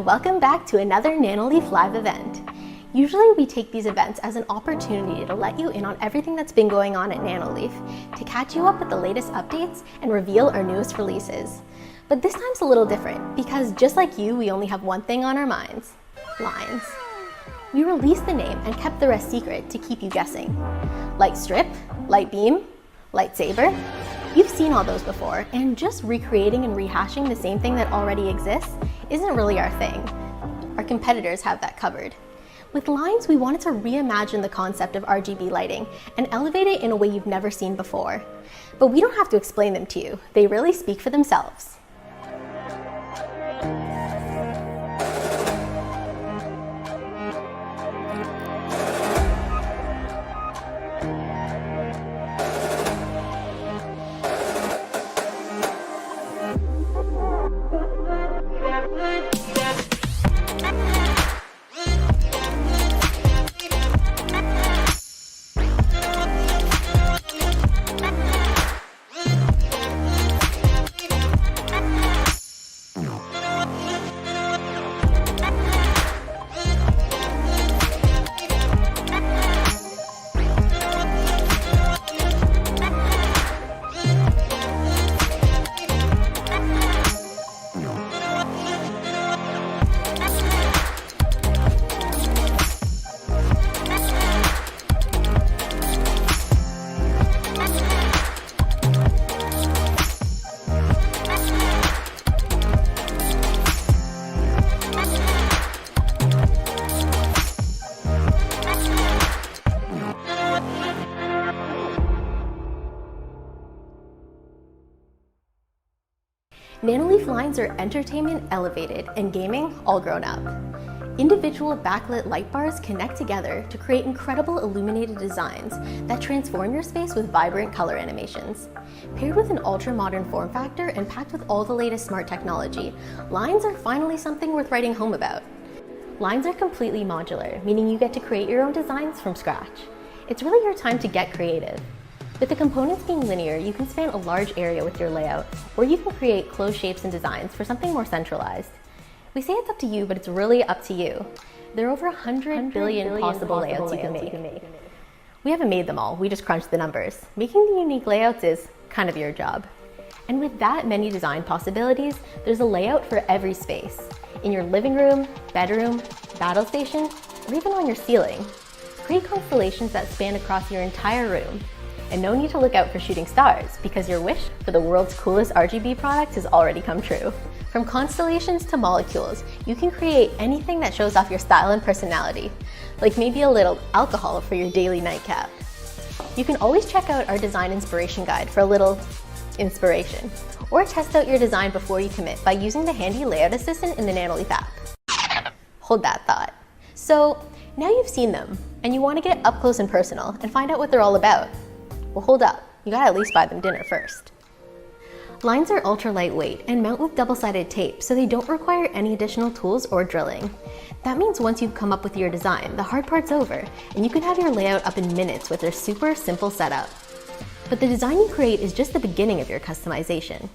and welcome back to another Nanoleaf Live event. Usually we take these events as an opportunity to let you in on everything that's been going on at Nanoleaf, to catch you up with the latest updates and reveal our newest releases. But this time's a little different because just like you, we only have one thing on our minds: lines. We released the name and kept the rest secret to keep you guessing. Light strip, light beam, lightsaber. You've seen all those before, and just recreating and rehashing the same thing that already exists isn't really our thing. Our competitors have that covered. With lines, we wanted to reimagine the concept of RGB lighting and elevate it in a way you've never seen before. But we don't have to explain them to you. They really speak for themselves. Nanoleaf lines are entertainment elevated and gaming all grown up. Individual backlit light bars connect together to create incredible illuminated designs that transform your space with vibrant color animations. Paired with an ultra-modern form factor and packed with all the latest smart technology, lines are finally something worth writing home about. Lines are completely modular, meaning you get to create your own designs from scratch. It's really your time to get creative. With the components being linear, you can span a large area with your layout, or you can create closed shapes and designs for something more centralized. We say it's up to you, but it's really up to you. There are over 100 billion possible layouts you can make. We haven't made them all, we just crunched the numbers. Making the unique layouts is kind of your job. And with that many design possibilities, there's a layout for every space. In your living room, bedroom, battle station, or even on your ceiling. Create constellations that span across your entire room. And no need to look out for shooting stars, because your wish for the world's coolest RGB product has already come true. From constellations to molecules, you can create anything that shows off your style and personality, like maybe a little alcohol for your daily nightcap. You can always check out our design inspiration guide for a little inspiration, or test out your design before you commit by using the handy layout assistant in the Nanoleaf app. Hold that thought. So now you've seen them, and you want to get up close and personal and find out what they're all about. Well, hold up, you gotta at least buy them dinner first. Lines are ultra lightweight and mount with double-sided tape, so they don't require any additional tools or drilling. That means once you've come up with your design, the hard part's over, and you can have your layout up in minutes with their super simple setup. But the design you create is just the beginning of your customization.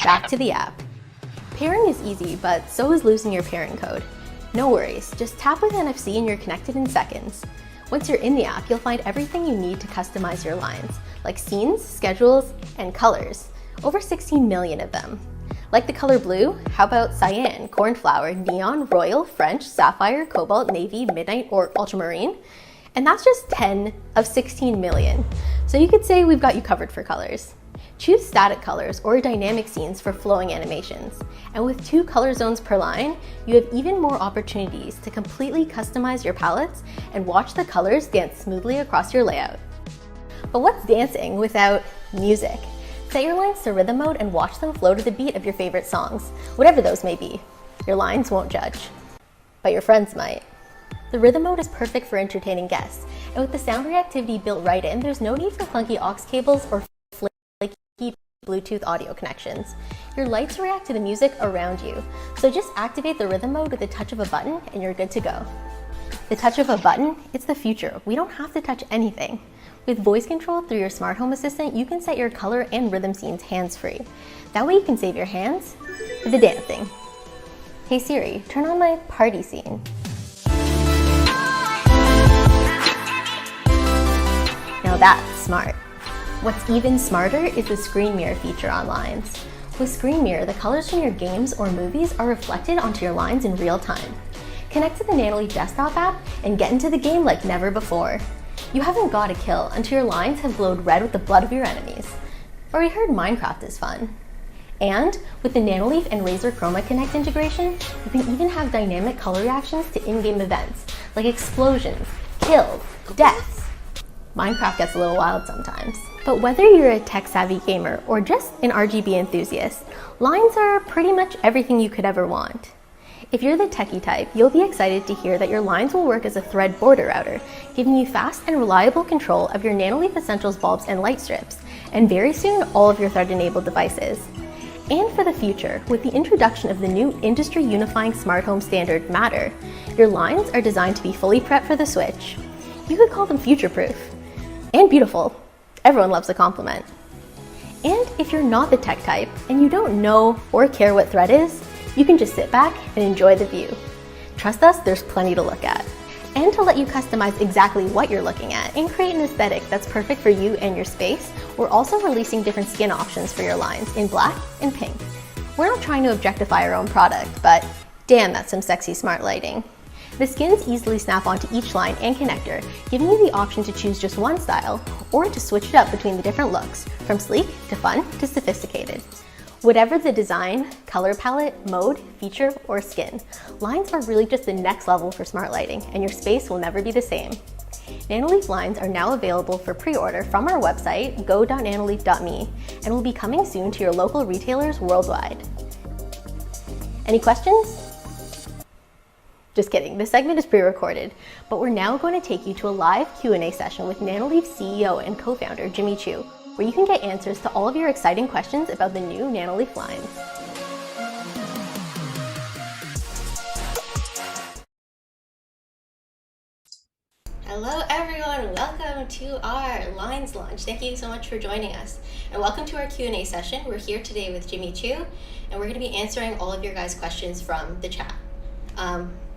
Back to the app. Pairing is easy, but so is losing your pairing code. No worries, just tap with NFC and you're connected in seconds. Once you're in the app, you'll find everything you need to customize your lines, like scenes, schedules, and colors. Over 16 million of them. Like the color blue? How about cyan, cornflower, neon, royal, French, sapphire, cobalt, navy, midnight, or ultramarine? And that's just 10 of 16 million. So you could say we've got you covered for colors. Choose static colors or dynamic scenes for flowing animations. And with 2 color zones per line, you have even more opportunities to completely customize your palettes and watch the colors dance smoothly across your layout. But what's dancing without music? Set your lines to rhythm mode and watch them flow to the beat of your favorite songs, whatever those may be. Your lines won't judge, but your friends might. The rhythm mode is perfect for entertaining guests, and with the sound reactivity built right in, there's no need for clunky aux cables or Bluetooth audio connections. Your lights react to the music around you, so just activate the rhythm mode with the touch of a button and you're good to go. The touch of a button? It's the future. We don't have to touch anything. With voice control through your smart home assistant, you can set your color and rhythm scenes hands-free. That way you can save your hands for the dancing. Hey Siri, turn on my party scene. Now that's smart. What's even smarter is the screen mirror feature on Lines. With Screen Mirror, the colors from your games or movies are reflected onto your lines in real time. Connect to the Nanoleaf desktop app and get into the game like never before. You haven't got a kill until your lines have glowed red with the blood of your enemies. Or we heard Minecraft is fun. And with the Nanoleaf and Razer Chroma Connect integration, you can even have dynamic color reactions to in-game events, like explosions, kills, deaths. Minecraft gets a little wild sometimes. But whether you're a tech-savvy gamer or just an RGB enthusiast, lines are pretty much everything you could ever want. If you're the techie type, you'll be excited to hear that your lines will work as a thread border router, giving you fast and reliable control of your Nanoleaf Essentials bulbs and light strips, and very soon all of your thread-enabled devices. And for the future, with the introduction of the new industry-unifying smart home standard Matter, your lines are designed to be fully prepped for the switch. You could call them future-proof. And beautiful. Everyone loves a compliment. And if you're not the tech type, and you don't know or care what thread is, you can just sit back and enjoy the view. Trust us, there's plenty to look at. And to let you customize exactly what you're looking at and create an aesthetic that's perfect for you and your space, we're also releasing different skin options for your lines in black and pink. We're not trying to objectify our own product, but damn, that's some sexy smart lighting. The skins easily snap onto each line and connector, giving you the option to choose just one style or to switch it up between the different looks, from sleek to fun to sophisticated. Whatever the design, color palette, mode, feature, or skin, lines are really just the next level for smart lighting, and your space will never be the same. Nanoleaf Lines are now available for pre-order from our website, go.nanoleaf.me, and will be coming soon to your local retailers worldwide. Any questions? Just kidding, this segment is pre-recorded, but we're now going to take you to a live Q&A session with Nanoleaf CEO and co-founder Gimmy Chu, where you can get answers to all of your exciting questions about the new Nanoleaf Lines. Hello everyone, welcome to our Lines launch. Thank you so much for joining us. And welcome to our Q&A session. We're here today with Gimmy Chu, and we're going to be answering all of your guys' questions from the chat.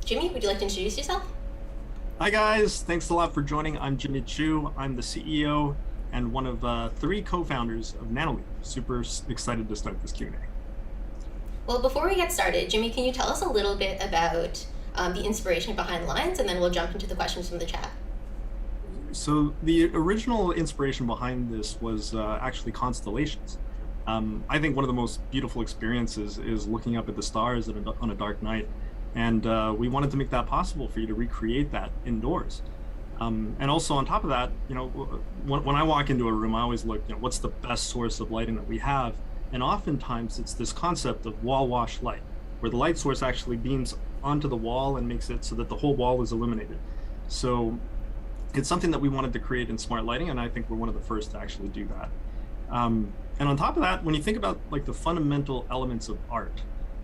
Jimmy, would you like to introduce yourself? Hi guys, thanks a lot for joining. I'm Gimmy Chu. I'm the CEO and one of 3 co-founders of Nanoleaf. Super excited to start this Q&A. Well, before we get started, Jimmy, can you tell us a little bit about the inspiration behind Lines, and then we'll jump into the questions from the chat. So the original inspiration behind this was actually constellations. I think one of the most beautiful experiences is looking up at the stars on a dark night. And we wanted to make that possible for you to recreate that indoors. And also on top of that, you know, when I walk into a room, I always look, you know, what's the best source of lighting that we have? And oftentimes it's this concept of wall wash light, where the light source actually beams onto the wall and makes it so that the whole wall is illuminated. So it's something that we wanted to create in smart lighting, and I think we're one of the first to actually do that. And on top of that, when you think about like the fundamental elements of art,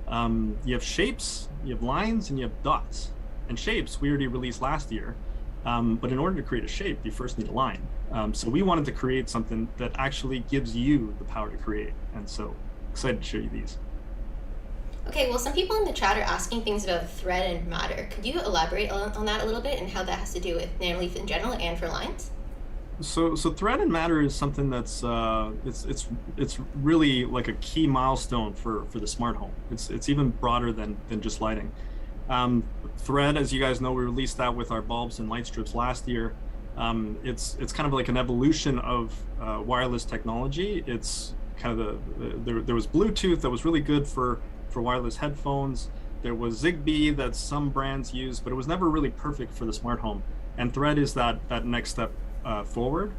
you have shapes, you have lines, and you have dots. And shapes we already released last year, but in order to create a shape, you first need a line. So we wanted to create something that actually gives you the power to create. And so excited to show you these. Okay, well, some people in the chat are asking things about thread and matter. Could you elaborate on that a little bit and how that has to do with Nanoleaf in general and for Lines? So thread and matter is something that's it's really like a key milestone for the smart home. It's even broader than just lighting. Thread, as you guys know, we released that with our bulbs and light strips last year. It's kind of like an evolution of wireless technology. It's kind of there was Bluetooth that was really good for wireless headphones. There was Zigbee that some brands use, but it was never really perfect for the smart home. And Thread is that next step forward.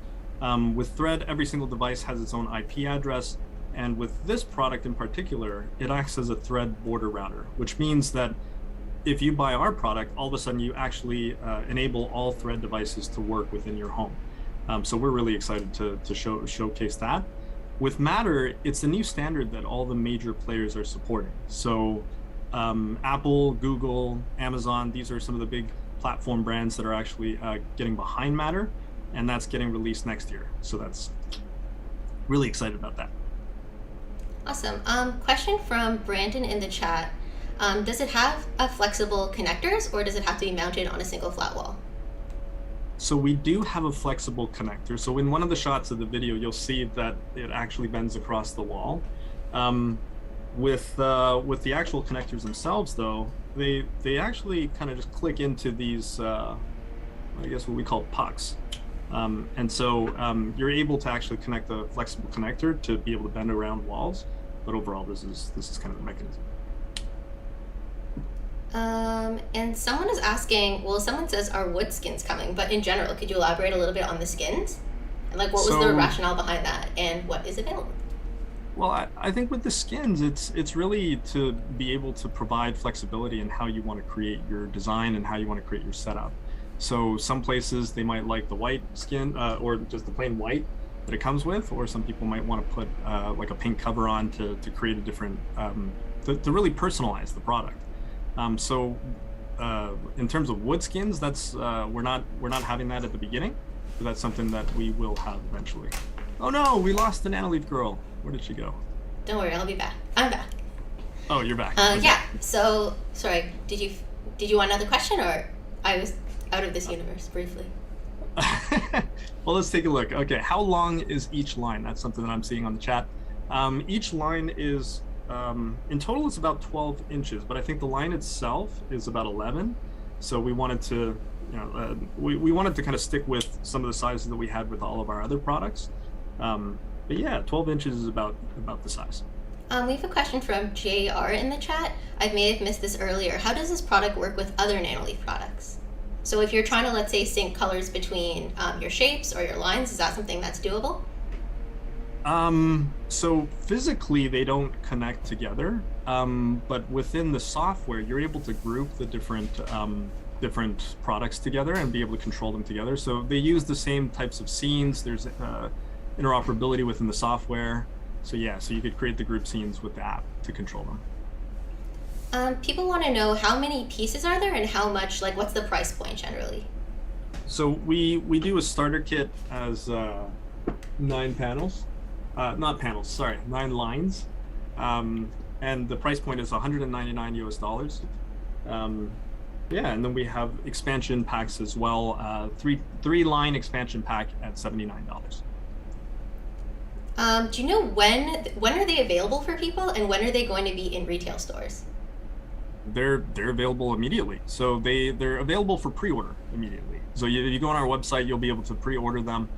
With Thread, every single device has its own IP address, and with this product in particular, it acts as a Thread border router, which means that if you buy our product, all of a sudden you actually enable all Thread devices to work within your home. So we're really excited to showcase that. With Matter, it's the new standard that all the major players are supporting. So Apple, Google, Amazon, these are some of the big platform brands that are actually getting behind Matter, and that's getting released next year. So that's really excited about that. Awesome. Question from Brandon in the chat. Does it have flexible connectors, or does it have to be mounted on a single flat wall? So we do have a flexible connector. So in one of the shots of the video, you'll see that it actually bends across the wall. With the actual connectors themselves, though, they actually kind of just click into these, I guess what we call pucks. And so you're able to actually connect the flexible connector to be able to bend around walls. But overall, this is kind of the mechanism. And someone is asking, well, someone says, are wood skins coming? But in general, could you elaborate a little bit on the skins? And like, what was the rationale behind that, and what is available? Well, I think with the skins, it's really to be able to provide flexibility in how you want to create your design and how you want to create your setup. So some places they might like the white skin or just the plain white that it comes with, or some people might want to put like a pink cover on to create a different, to really personalize the product. So in terms of wood skins, that's we're not having that at the beginning, but that's something that we will have eventually. Oh no, we lost the Nanoleaf girl. Where did she go? Don't worry, I'll be back. I'm back. Oh, you're back. Yeah. So sorry, did you want another question, or I was out of this universe briefly? Well, let's take a look. Okay, how long is each line? That's something that I'm seeing on the chat. Each line is in total it's about 12 inches, but I think the line itself is about 11. So we wanted to, we wanted to kind of stick with some of the sizes that we had with all of our other products. But yeah, 12 inches is about the size. We have a question from JR in the chat. I may have missed this earlier. How does this product work with other Nanoleaf products? So if you're trying to, let's say, sync colors between your shapes or your lines, is that something that's doable? So physically they don't connect together, but within the software, you're able to group the different products together and be able to control them together. So they use the same types of scenes. There's interoperability within the software. So yeah, so you could create the group scenes with the app to control them. People want to know how many pieces are there and how much, like what's the price point generally? So we do a starter kit as 9 panels. Not panels, sorry, 9 lines. And the price point is $199 US. Yeah, and then we have expansion packs as well. Three line expansion pack at $79. Do you know when are they available for people, and when are they going to be in retail stores? They're available immediately. So they're available for pre-order immediately. So if you go on our website, you'll be able to pre-order them.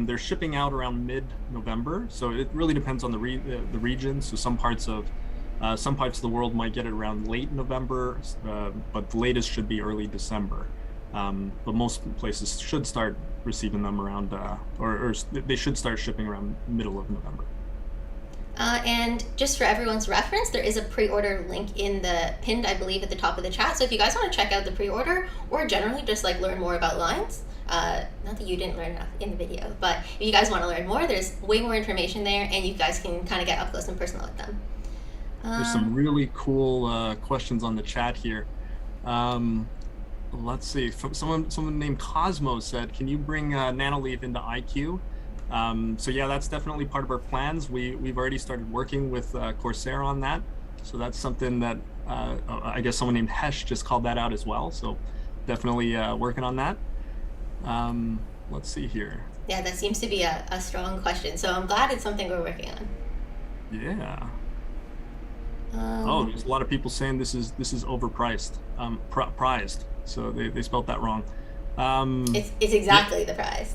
They're shipping out around mid-November, so it really depends on the region. So some parts of the world might get it around late November, but the latest should be early December. But most places should start receiving them around, or they should start shipping around middle of November. And just for everyone's reference, there is a pre-order link in the pinned, I believe, at the top of the chat. So if you guys want to check out the pre-order, or generally just like learn more about lines, not that you didn't learn enough in the video, but if you guys want to learn more, there's way more information there, and you guys can kind of get up close and personal with them. There's some really cool questions on the chat here. Let's see. Someone named Cosmo said, "Can you bring Nanoleaf into IQ?" So yeah, that's definitely part of our plans. We've already started working with Corsair on that. So that's something that I guess someone named Hesh just called that out as well. So definitely working on that. Let's see here. Yeah, that seems to be a strong question. So I'm glad it's something we're working on. Yeah. There's a lot of people saying this is overpriced, prized. So they spelled that wrong. It's exactly the price.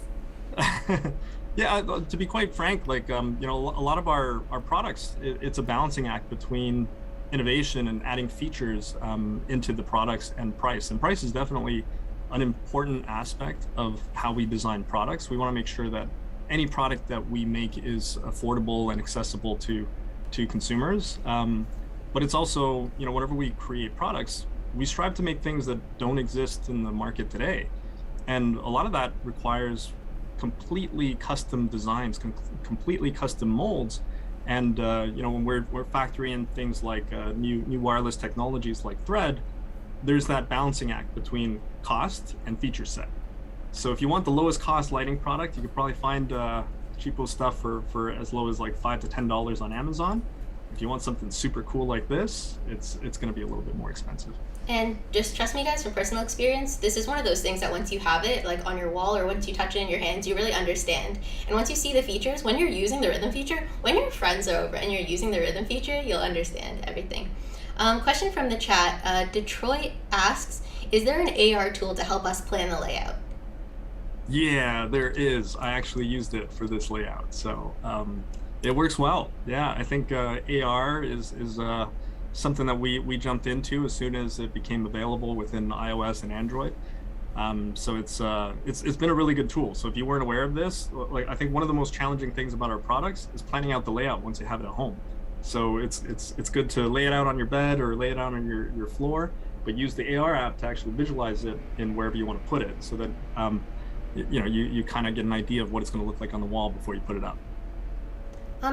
Yeah, to be quite frank, like a lot of our products, it's a balancing act between innovation and adding features into the products and price. And price is definitely an important aspect of how we design products. We want to make sure that any product that we make is affordable and accessible to consumers. But it's also, whenever we create products, we strive to make things that don't exist in the market today. And a lot of that requires completely custom designs, completely custom molds. And when we're factoring things like new wireless technologies like Thread, there's that balancing act between cost and feature set. So if you want the lowest cost lighting product, you could probably find cheapo stuff for as low as like $5 to $10 on Amazon. If you want something super cool like this, it's going to be a little bit more expensive. And just trust me, guys, from personal experience, this is one of those things that once you have it, like on your wall, or once you touch it in your hands, you really understand. And once you see the features, when you're using the rhythm feature, when your friends are over and you're using the rhythm feature, you'll understand everything. Question from the chat. Detroit asks, is there an AR tool to help us plan the layout? Yeah, there is. I actually used it for this layout, so it works well. Yeah, I think AR is something that we jumped into as soon as it became available within iOS and Android. So it's been a really good tool. So if you weren't aware of this, like, I think one of the most challenging things about our products is planning out the layout once you have it at home. So it's good to lay it out on your bed or lay it out on your floor, but use the AR app to actually visualize it in wherever you want to put it, so that you kind of get an idea of what it's going to look like on the wall before you put it up.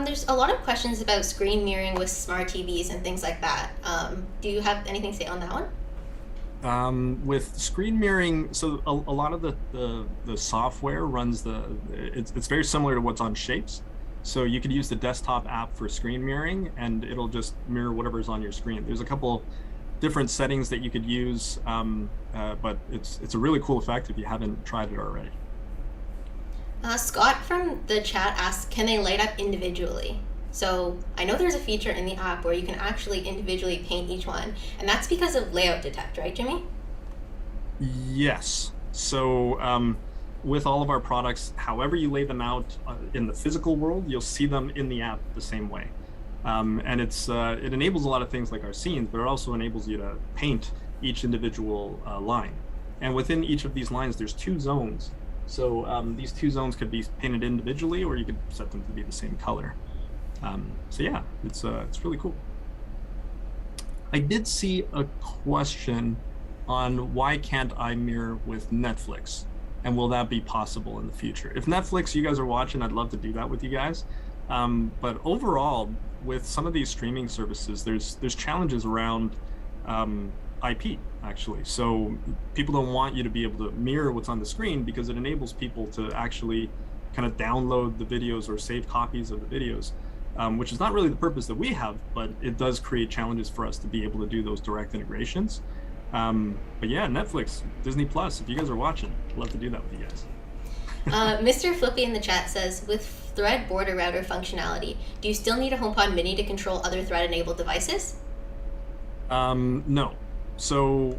There's a lot of questions about screen mirroring with smart TVs and things like that. Do you have anything to say on that one? With screen mirroring, so a lot of the software runs it's very similar to what's on Shapes. So you could use the desktop app for screen mirroring, and it'll just mirror whatever's on your screen. There's a couple different settings that you could use, but it's a really cool effect if you haven't tried it already. Scott from the chat asks, can they light up individually? So I know there's a feature in the app where you can actually individually paint each one, and that's because of layout detect, right, Jimmy? Yes. So with all of our products, however you lay them out in the physical world, you'll see them in the app the same way. And it enables a lot of things like our scenes, but it also enables you to paint each individual line. And within each of these lines, there's 2 zones. So these 2 zones could be painted individually, or you could set them to be the same color. So yeah, it's really cool. I did see a question on why can't I mirror with Netflix, and will that be possible in the future? If Netflix, you guys are watching, I'd love to do that with you guys. But overall, with some of these streaming services, there's challenges around IP, actually. So people don't want you to be able to mirror what's on the screen, because it enables people to actually kind of download the videos or save copies of the videos, which is not really the purpose that we have, but it does create challenges for us to be able to do those direct integrations. But yeah, Netflix, Disney Plus, if you guys are watching, I'd love to do that with you guys. Mr. Flippy in the chat says, with Thread border router functionality, do you still need a HomePod Mini to control other Thread-enabled devices? No. So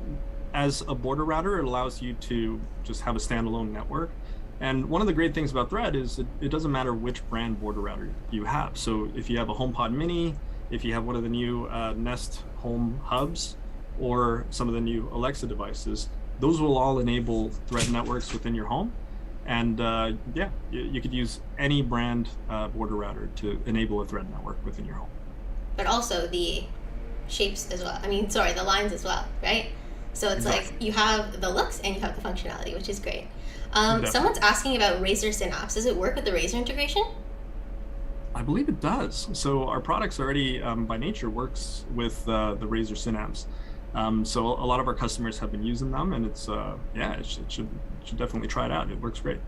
as a border router, it allows you to just have a standalone network. And one of the great things about Thread is it doesn't matter which brand border router you have. So if you have a HomePod Mini, if you have one of the new Nest Home hubs, or some of the new Alexa devices, those will all enable Thread networks within your home. And yeah, you could use any brand border router to enable a Thread network within your home. But also the Shapes as well. The lines as well, right? So it's exactly. Like you have the looks and you have the functionality, which is great. Someone's asking about Razer Synapse. Does it work with the Razer integration? I believe it does. So our products already, by nature, works with the Razer Synapse. So a lot of our customers have been using them, and it's yeah, it should definitely try it out. It works great.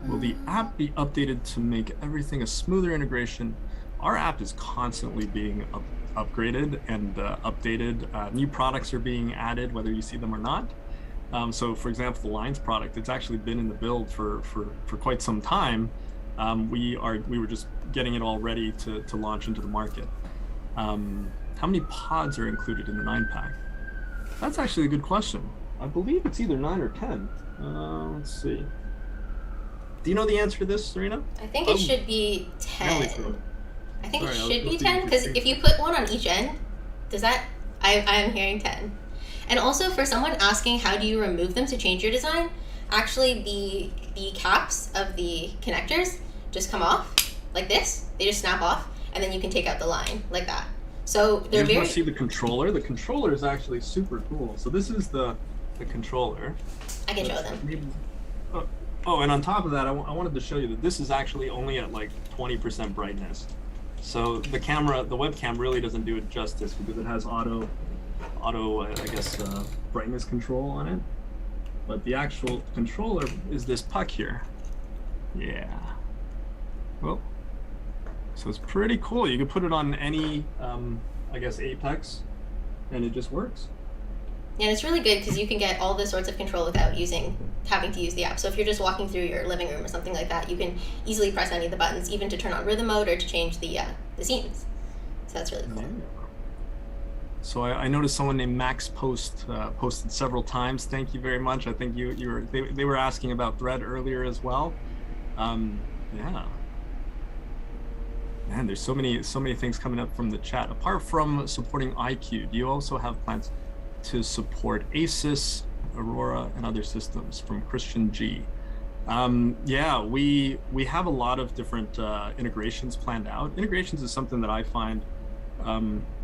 Will the app be updated to make everything a smoother integration? Our app is constantly being upgraded and updated. New products are being added, whether you see them or not. So for example, the Lines product, it's actually been in the build for quite some time. We were just getting it all ready to launch into the market. How many pods are included in the 9-pack? That's actually a good question. I believe it's either 9 or 10. Let's see. Do you know the answer to this, Serena? I think it should be 10. I think it should be 10, because if you put one on each end, does that? I'm hearing 10. And also, for someone asking how do you remove them to change your design, actually the caps of the connectors just come off like this. They just snap off, and then you can take out the line like that. So they're very. You want to see the controller? The controller is actually super cool. So this is the controller. I can show them. Oh, and on top of that, I wanted to show you that this is actually only at like 20% brightness. So the webcam really doesn't do it justice, because it has auto, I guess, brightness control on it. But the actual controller is this puck here. Yeah. Well, So it's pretty cool. You can put it on any, I guess, Apex, and it just works. And it's really good because you can get all the sorts of control without having to use the app. So if you're just walking through your living room or something like that, you can easily press any of the buttons, even to turn on rhythm mode or to change the scenes. So that's really cool. Yeah. So I noticed someone named Max posted several times. Thank you very much. I think they were asking about Thread earlier as well. Yeah. Man, there's so many things coming up from the chat. Apart from supporting IQ, do you also have plans to support ASUS, Aurora, and other systems? From Christian G. Yeah, we have a lot of different integrations planned out. Integrations is something that I find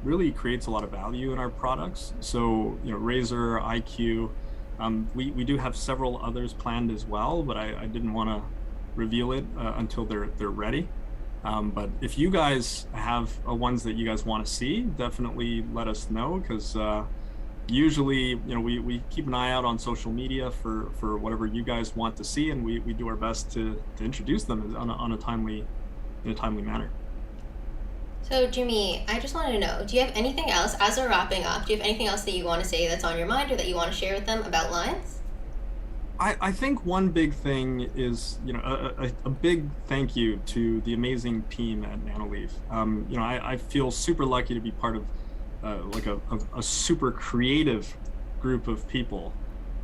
really creates a lot of value in our products. So, Razer, IQ, we do have several others planned as well, but I didn't want to reveal it until they're ready. But if you guys have ones that you guys want to see, definitely let us know, because usually, we keep an eye out on social media for whatever you guys want to see, and we do our best to introduce them in a timely manner. So Jimmy, I just wanted to know, do you have anything else, as we're wrapping up, do you have anything else that you want to say that's on your mind or that you want to share with them about Lines? I think one big thing is, a big thank you to the amazing team at Nanoleaf. I feel super lucky to be part of like a super creative group of people.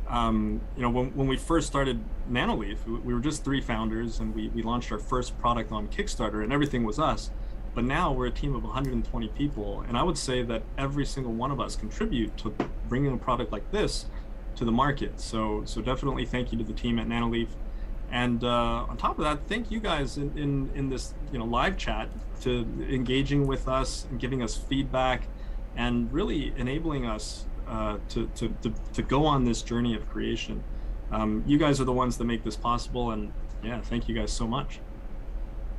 When we first started Nanoleaf, we were just 3 founders, and we launched our first product on Kickstarter, and everything was us. But now we're a team of 120 people, and I would say that every single one of us contribute to bringing a product like this to the market. So definitely thank you to the team at Nanoleaf. And on top of that, thank you guys in this live chat to engaging with us and giving us feedback and really enabling us to go on this journey of creation. You guys are the ones that make this possible, and yeah, thank you guys so much.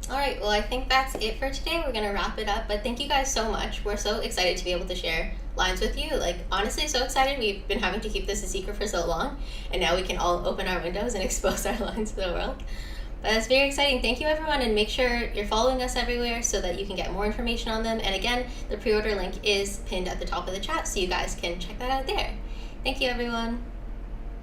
All right, well, I think that's it for today. We're going to wrap it up, but thank you guys so much. We're so excited to be able to share Lines with you. Like, honestly, so excited. We've been having to keep this a secret for so long, and now we can all open our windows and expose our lines to the world. But that's very exciting. Thank you, everyone, and make sure you're following us everywhere so that you can get more information on them. And again, the pre-order link is pinned at the top of the chat, so you guys can check that out there. Thank you, everyone.